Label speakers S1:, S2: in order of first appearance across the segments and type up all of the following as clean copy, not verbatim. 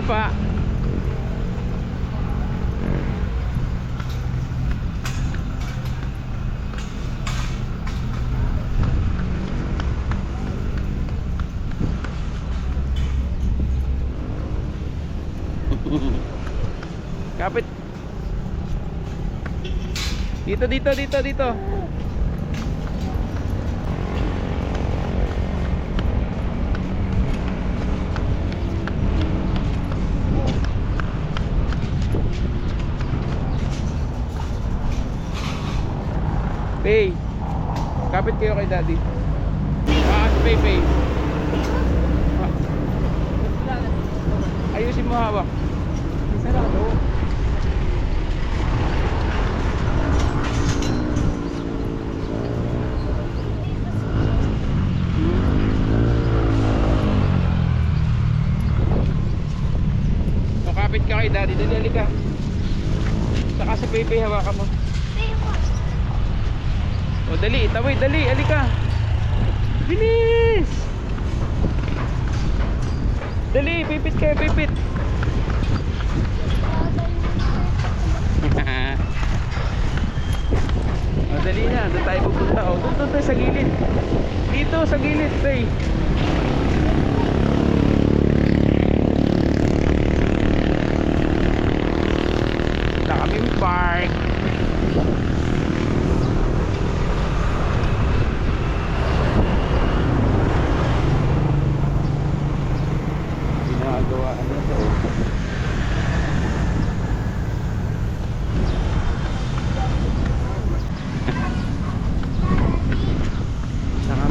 S1: pa. Kapit. Dito. Pay. Kapit kayo kay daddy. Pay. Ayusin mo hawak. Sarado. Kapit ka kay daddy. Dali ka. Saka sa Pepe hawakan mo. O dali, tawid, dali, alika. Bilis. Dali, pipit kayo, pipit. O dali na, doon tayo pupunta. O doon tayo sa gilid. Dito sa gilid, tay. Nakaming park.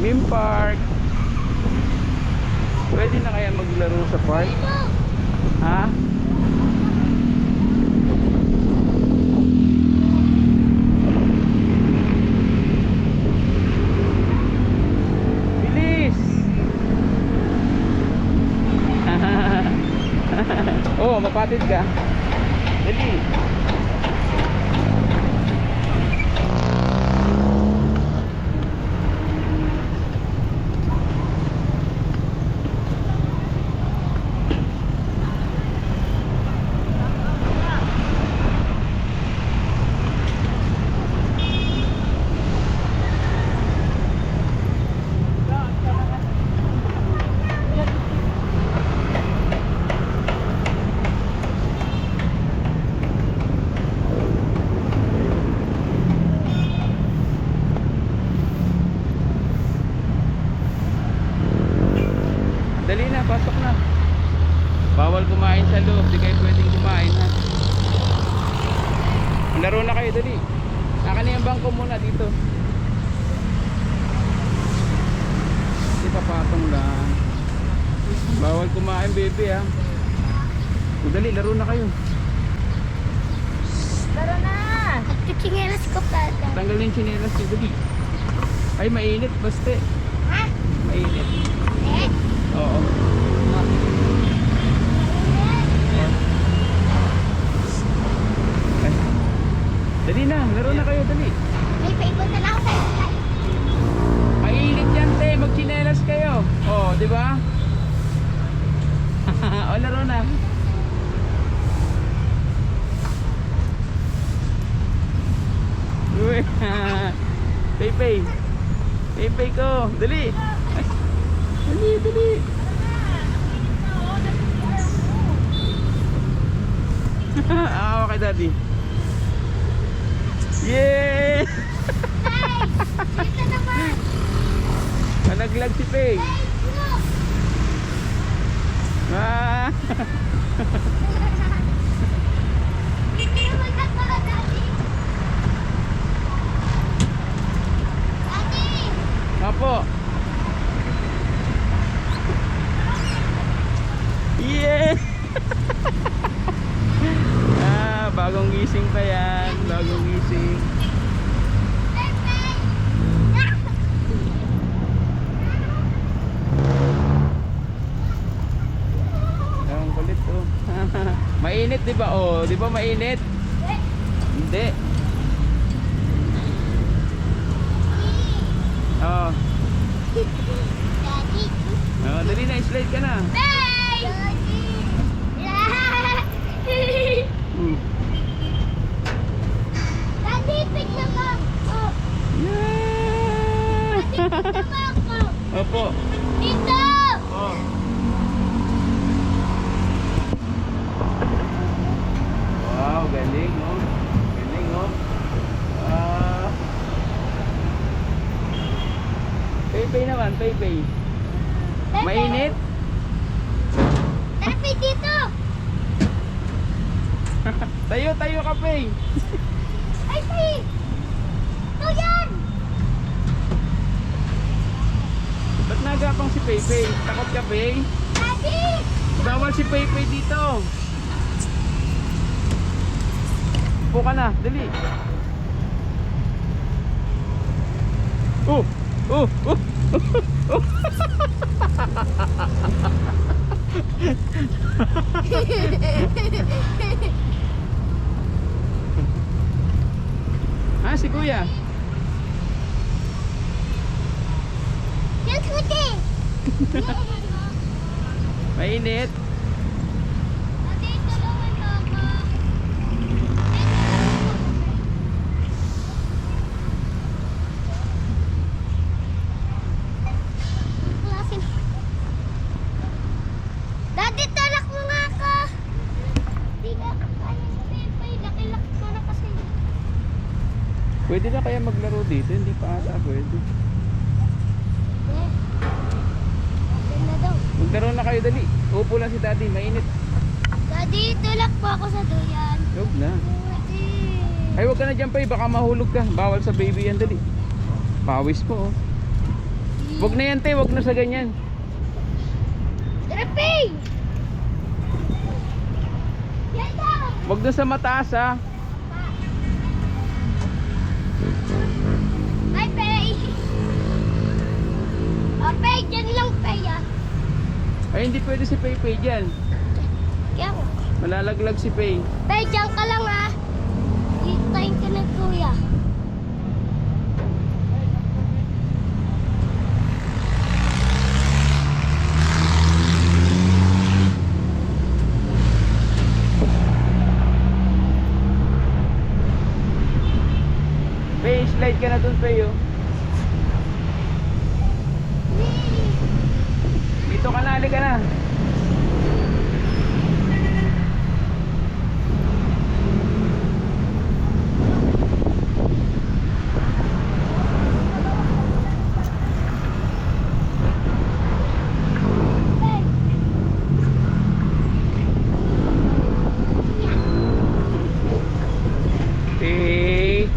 S1: Mim Park. Pwede na kaya maglaro sa park? Ha? Bilis! Oh, mapatid ka. Dali. Dali na, pasok na. Bawal kumain sa loob, di kayo pwedeng kumain ha. Laro na kayo, dali. Akin yung bangko muna dito. Hindi papatong lang. Bawal kumain baby ha. O dali, laro na kayo.
S2: Laro na! At chinelas ko pa.
S1: Tanggalin yung chinelas nyo, dali. Ay, mainit, baste.
S2: Ha?
S1: Mainit.
S2: Eh?
S1: Oo. Ay. Dali na, laro na kayo, dali.
S2: May paikot na lang ako sa slide.
S1: Mainit yan, te. Magchinelas kayo. Oh, di ba? O, laro na. Uy. Pepe. Pepe ko. Dali. Ay. Dali. Awa kay daddy. Yeah!
S2: Dito naman!
S1: Nalaglag si Pei. Ah!
S2: Hindi naman katulad dati. Dati!
S1: Apo. Yeah! Bagong gising pa yan. Bagong gising. Ang kulit oh. Mainit di ba? Oh, di ba mainit? Hindi. Oh.
S2: Daddy!
S1: Oh, dali na, slide ka na.
S2: Daddy!
S1: po.
S2: Dito!
S1: Oh. Wow, galing, oh. Galing, oh. Ah. Pay naman, pay. Mainit?
S2: Tara, Pay, dito!
S1: Tayo ka, Pay.
S2: Ay, Pay! Ito yan!
S1: Ba't nagapang si Pay? Takot ka, Pay?
S2: Daddy!
S1: Bawal si Pay dito. Upo ka na, dali. Oh! Ah, si Kuya.
S2: Yan, Kuti!
S1: Mainit.
S2: Daddy, tulungan mo ako. Klasin. Daddy, talak mo nga ako. Di nga kaya sa Pay. Laki-laki ko na kasi.
S1: Pwede na kaya maglaro dito? Hindi pa ata pwede.
S2: Eh. Okay na daw.
S1: Maglaro na kayo, dali. Upo lang si Daddy, mainit.
S2: Daddy, tulak po ako sa duyan.
S1: Huwag na.
S2: Daddy.
S1: Ay, huwag ka na dyan, Pay. Baka mahulog ka. Bawal sa baby yan, dali. Pawis mo, oh. Huwag na yan, te. Huwag na sa ganyan.
S2: Tara, Pay! Yan daw!
S1: Huwag na sa mataas, ha.
S2: Ay, Pay! Oh, Pay, dyan lang, Pay, ah.
S1: Ay, hindi pwede si Pay dyan.
S2: Kaya ko.
S1: Malalaglag si Pay.
S2: Pay, dyan ka lang, ah. Hintayin ka na, Kuya.
S1: Pay, slide ka na dun, Pay, oh. Dito ka na, halika na.
S2: Pay!
S1: Pay.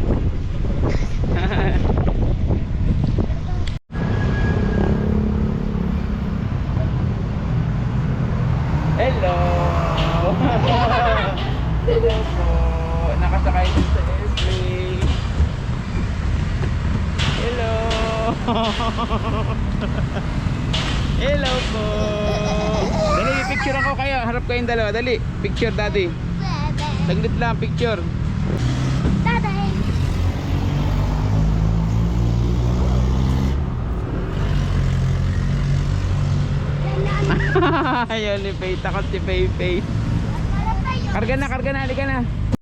S1: Hello. Hello po. Nakasakay din sa airplane. Hello. Hello po. Dali, picture ako kayo. Harap kayong dalawa. Dali, picture, Daddy. Saglit lang, picture.
S2: Daday! Yan na, ano?
S1: Ayun ni Pay. Takot si Pay.
S2: Para tayo.
S1: Karga na, halika na.